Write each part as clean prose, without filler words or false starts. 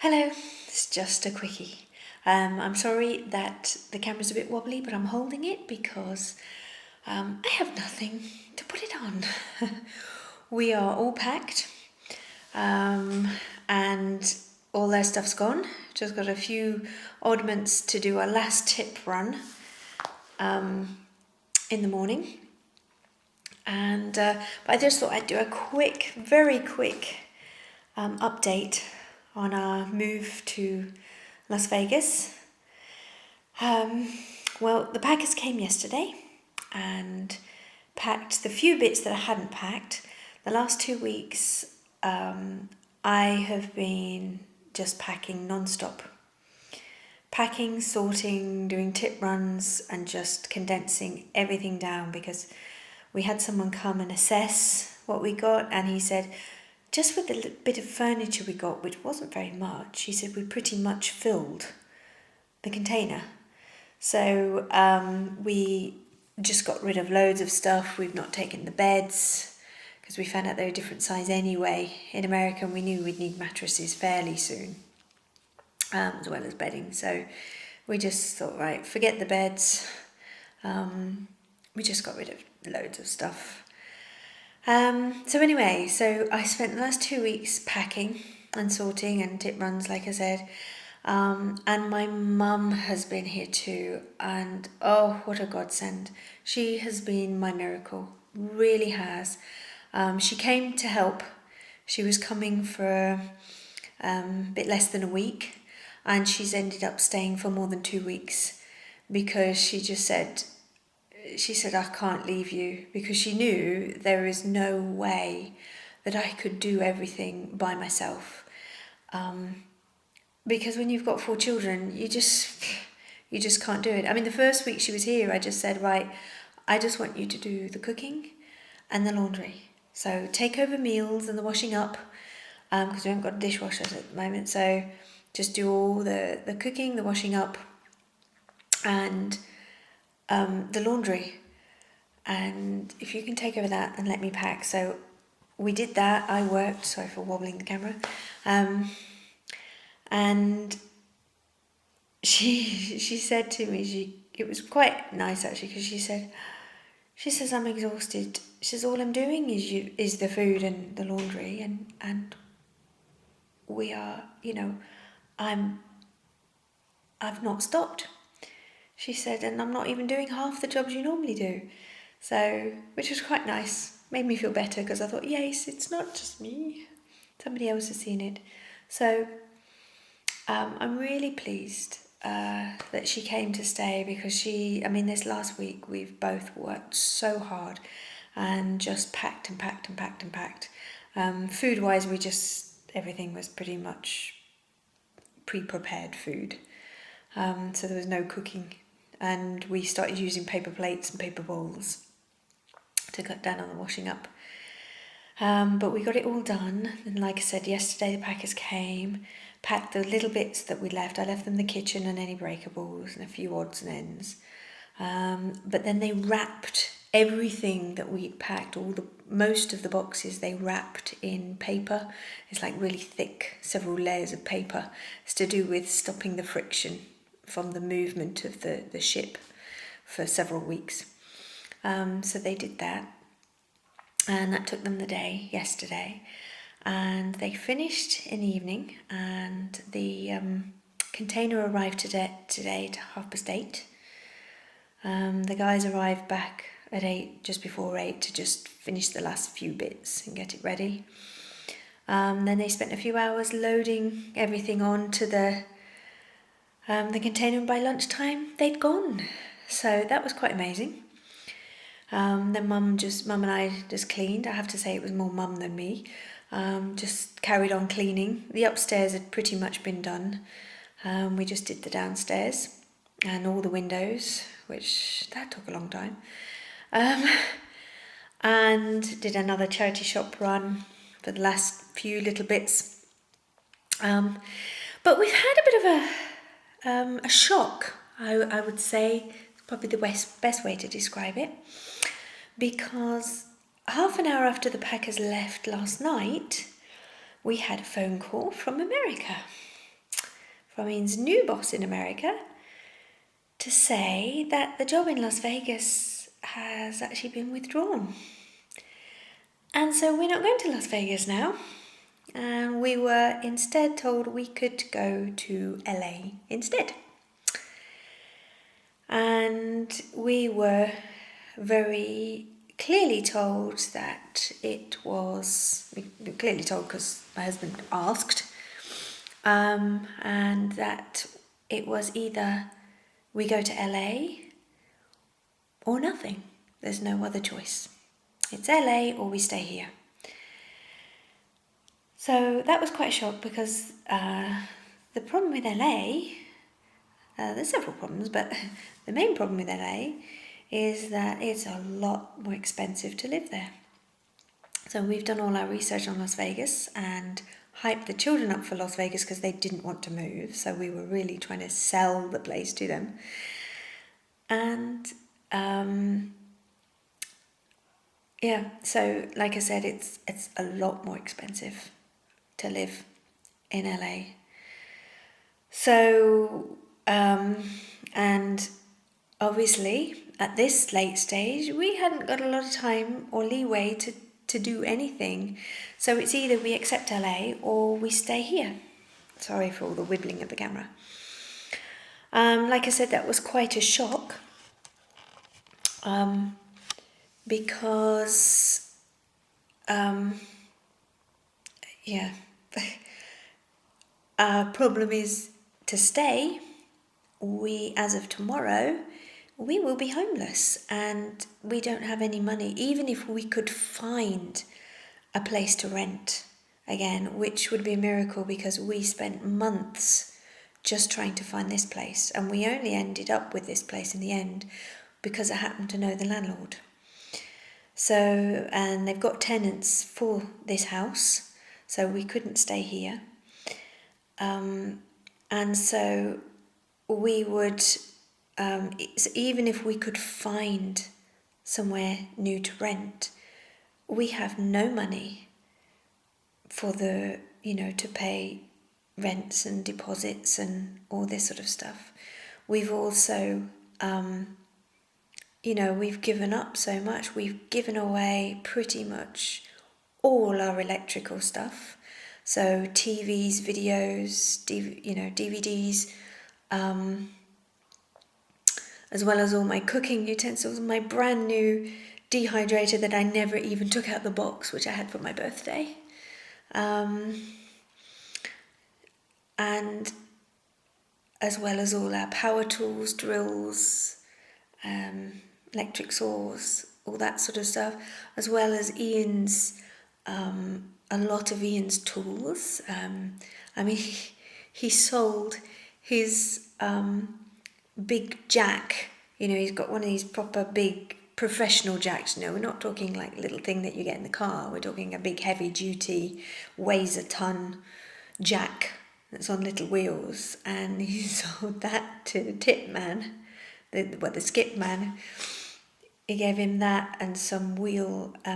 Hello, it's just a quickie. I'm sorry that the camera's a bit wobbly, but I'm holding it because I have nothing to put it on. We are all packed and all their stuff's gone. Just got a few oddments to do a last tip run in the morning. And but I just thought I'd do a very quick update on our move to Las Vegas. Well, the packers came yesterday and packed the few bits that I hadn't packed. The last 2 weeks, I have been just packing non-stop. Packing, sorting, doing tip runs, and just condensing everything down because we had someone come and assess what we got, and he said, just with the bit of furniture we got, which wasn't very much, he said we pretty much filled the container. So we just got rid of loads of stuff. We've not taken the beds because we found out they were a different size anyway. In America, we knew we'd need mattresses fairly soon, as well as bedding. So we just thought, right, forget the beds. We just got rid of loads of stuff. So anyway, so I spent the last 2 weeks packing and sorting and tip runs, like I said. And my mum has been here too, and oh, what a godsend. She has been my miracle, really has. She came to help. She was coming for a bit less than a week, and she's ended up staying for more than 2 weeks because she said, I can't leave you, because she knew there is no way that I could do everything by myself. Because when you've got 4 children, you just can't do it. I mean, the first week she was here, I just said, right, I just want you to do the cooking and the laundry. So take over meals and the washing up, because we haven't got dishwashers at the moment. So just do all the cooking, the washing up, and the laundry. And if you can take over that and let me pack. So we did that. I worked, sorry for wobbling the camera. And she said to me, it was quite nice actually, because she says, I'm exhausted. She says, all I'm doing is the food and the laundry, and we are, I've not stopped. She said, and I'm not even doing half the jobs you normally do. So, which was quite nice. Made me feel better because I thought, yes, it's not just me. Somebody else has seen it. So, I'm really pleased that she came to stay, because this last week we've both worked so hard and just packed and packed and packed and packed. Food-wise, everything was pretty much pre-prepared food. So there was no cooking. And we started using paper plates and paper bowls to cut down on the washing up. But we got it all done. And like I said, yesterday the packers came, packed the little bits that we left. I left them the kitchen and any breakables and a few odds and ends. But then they wrapped everything that we'd packed, most of the boxes they wrapped in paper. It's like really thick, several layers of paper. It's to do with stopping the friction from the movement of the ship for several weeks. So they did that, and that took them the day yesterday, and they finished in the evening, and the container arrived today at 8:30. The guys arrived back at 8, just before 8, to just finish the last few bits and get it ready. Then they spent a few hours loading everything onto the container, and by lunchtime they'd gone. So that was quite amazing. Then Mum and I just cleaned. I have to say it was more Mum than me. Just carried on cleaning. The upstairs had pretty much been done. We just did the downstairs and all the windows, which that took a long time. And did another charity shop run for the last few little bits. But we've had a bit of a shock, I would say, probably the best way to describe it, because half an hour after the packers left last night, we had a phone call from America. from Ian's new boss in America to say that the job in Las Vegas has actually been withdrawn. And so we're not going to Las Vegas now. And we were instead told we could go to LA instead. And we were very clearly told that we were clearly told because my husband asked, and that it was either we go to LA or nothing. There's no other choice. It's LA or we stay here. So that was quite a shock because the problem with LA, there's several problems, but the main problem with LA is that it's a lot more expensive to live there. So we've done all our research on Las Vegas and hyped the children up for Las Vegas because they didn't want to move. So we were really trying to sell the place to them. And yeah, so like I said, it's a lot more expensive to live in LA. So, and obviously at this late stage, we hadn't got a lot of time or leeway to do anything. So it's either we accept LA or we stay here. Sorry for all the wibbling of the camera. Like I said, that was quite a shock. Because, yeah, our problem is to stay. We, as of tomorrow, we will be homeless and we don't have any money, even if we could find a place to rent again, which would be a miracle because we spent months just trying to find this place, and we only ended up with this place in the end because I happened to know the landlord. So, and they've got tenants for this house, so we couldn't stay here. And so we would, even if we could find somewhere new to rent, we have no money for to pay rents and deposits and all this sort of stuff. We've also, we've given up so much. We've given away pretty much all our electrical stuff. So TVs, videos, DVDs, as well as all my cooking utensils, my brand new dehydrator that I never even took out the box, which I had for my birthday. And as well as all our power tools, drills, electric saws, all that sort of stuff, as well as Ian's, a lot of Ian's tools. He sold his big jack. He's got one of these proper big professional jacks. We're not talking like a little thing that you get in the car. We're talking a big heavy duty, weighs a ton jack that's on little wheels, and he sold that to the tip man, the skip man. He gave him that and some wheel, I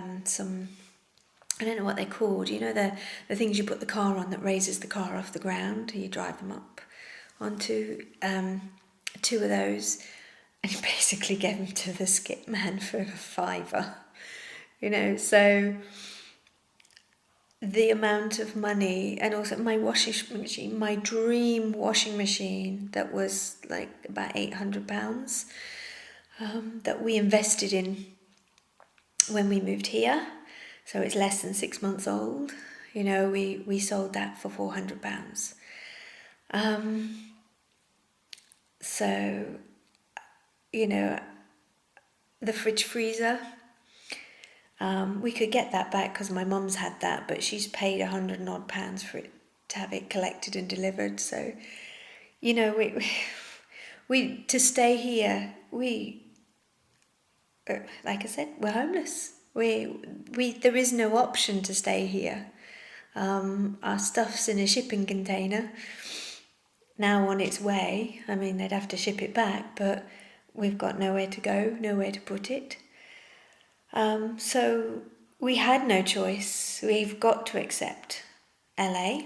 don't know what they're called, the things you put the car on that raises the car off the ground. You drive them up onto 2 of those, and he basically gave them to the skip man for $5. So the amount of money, and also my washing machine, my dream washing machine that was like about £800, that we invested in when we moved here. So it's less than 6 months old. We sold that for £400. So, the fridge freezer, we could get that back because my mum's had that, but she's paid £100 and odd for it to have it collected and delivered. So, we to stay here, like I said, we're homeless. There is no option to stay here. Our stuff's in a shipping container, now on its way. They'd have to ship it back, but we've got nowhere to go, nowhere to put it. So we had no choice. We've got to accept LA.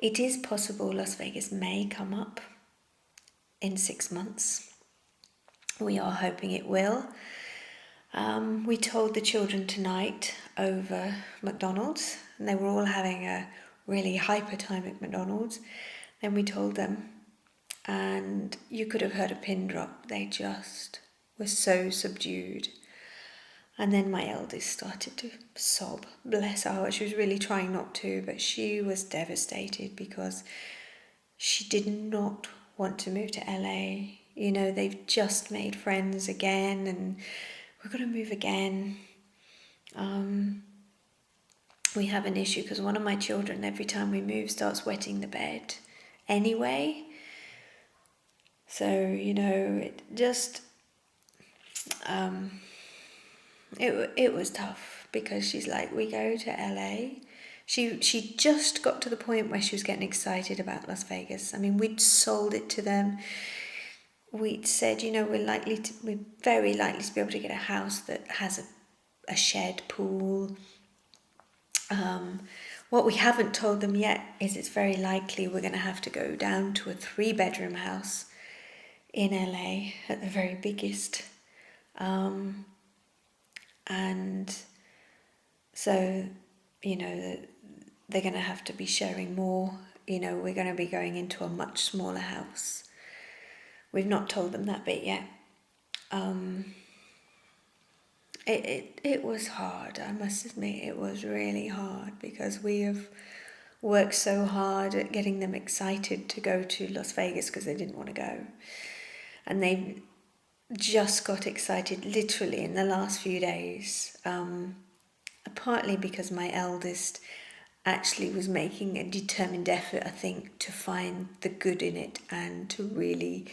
It is possible Las Vegas may come up in 6 months. We are hoping it will. We told the children tonight over McDonald's, and they were all having a really hyper time at McDonald's. Then we told them, and you could have heard a pin drop. They just were so subdued. And then my eldest started to sob. Bless her heart, she was really trying not to, but she was devastated because she did not want to move to LA. You know, they've just made friends again and we're going to move again. We have an issue because one of my children, every time we move, starts wetting the bed anyway. So, you know, it just, it was tough because she's like, we go to LA. She just got to the point where she was getting excited about Las Vegas. I mean, we'd sold it to them. We'd said, you know, we're very likely to be able to get a house that has a shed pool. What we haven't told them yet is it's very likely we're going to have to go down to a 3-bedroom house in LA at the very biggest. And so, you know, they're going to have to be sharing more. You know, we're going to be going into a much smaller house. We've not told them that bit yet. It was hard, I must admit. It was really hard because we have worked so hard at getting them excited to go to Las Vegas because they didn't want to go. And they just got excited literally in the last few days, partly because my eldest actually was making a determined effort, I think, to find the good in it and to really,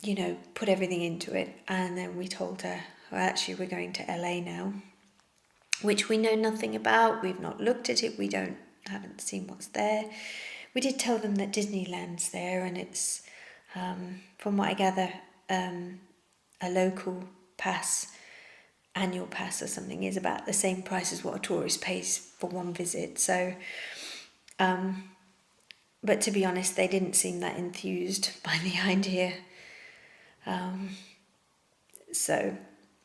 you know, put everything into it. And then we told her, well, actually, we're going to LA now, which we know nothing about. We've not looked at it. Haven't seen what's there. We did tell them that Disneyland's there, and it's, from what I gather, a local pass, annual pass or something, is about the same price as what a tourist pays for one visit. So, but to be honest, they didn't seem that enthused by the idea.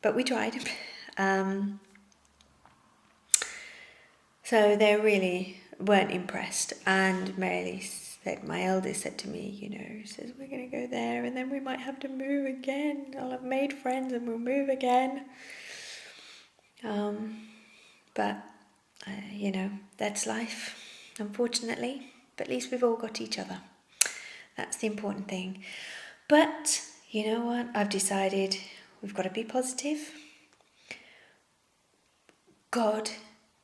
But we tried. So they really weren't impressed. And my eldest said to me, you know, says, we're going to go there and then we might have to move again. I'll have made friends and we'll move again. But, you know, that's life, unfortunately. But at least we've all got each other. That's the important thing. But, you know what? I've decided we've got to be positive. God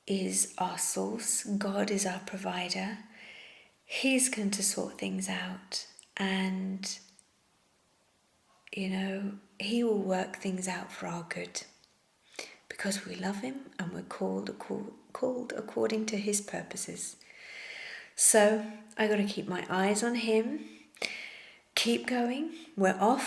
is our source. God is our provider. He's going to sort things out. And, you know, He will work things out for our good. Because we love Him and we're called according to His purposes. So I got to keep my eyes on Him. Keep going. We're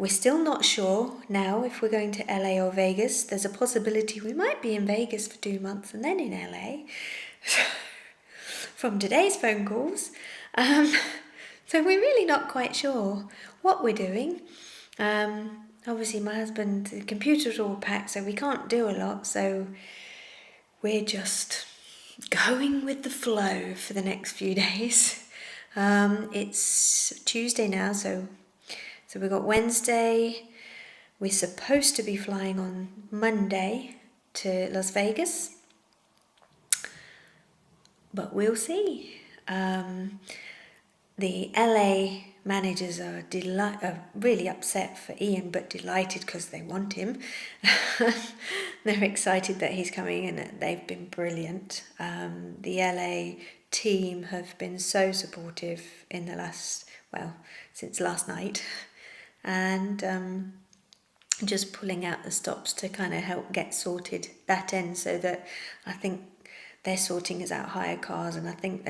still not sure now if we're going to LA or Vegas. There's a possibility we might be in Vegas for 2 months and then in LA. From today's phone calls. So we're really not quite sure what we're doing. Obviously my husband, the computer's all packed, so we can't do a lot. So we're just going with the flow for the next few days. It's Tuesday now, so we've got Wednesday. We're supposed to be flying on Monday to Las Vegas, but we'll see. The LA managers are really upset for Ian, but delighted because they want him. They're excited that he's coming, and they've been brilliant. The LA team have been so supportive since last night, and just pulling out the stops to kind of help get sorted that end, so that I think they're sorting us out hire cars, and I think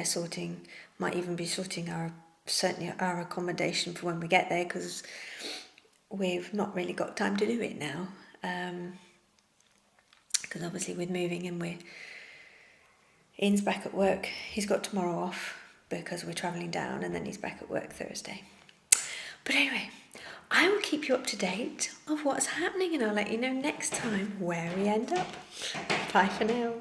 might even be sorting our accommodation for when we get there, because we've not really got time to do it now, because obviously with moving and Ian's back at work. He's got tomorrow off because we're travelling down, and then he's back at work Thursday. But anyway, I will keep you up to date of what's happening, and I'll let you know next time where we end up. Bye for now.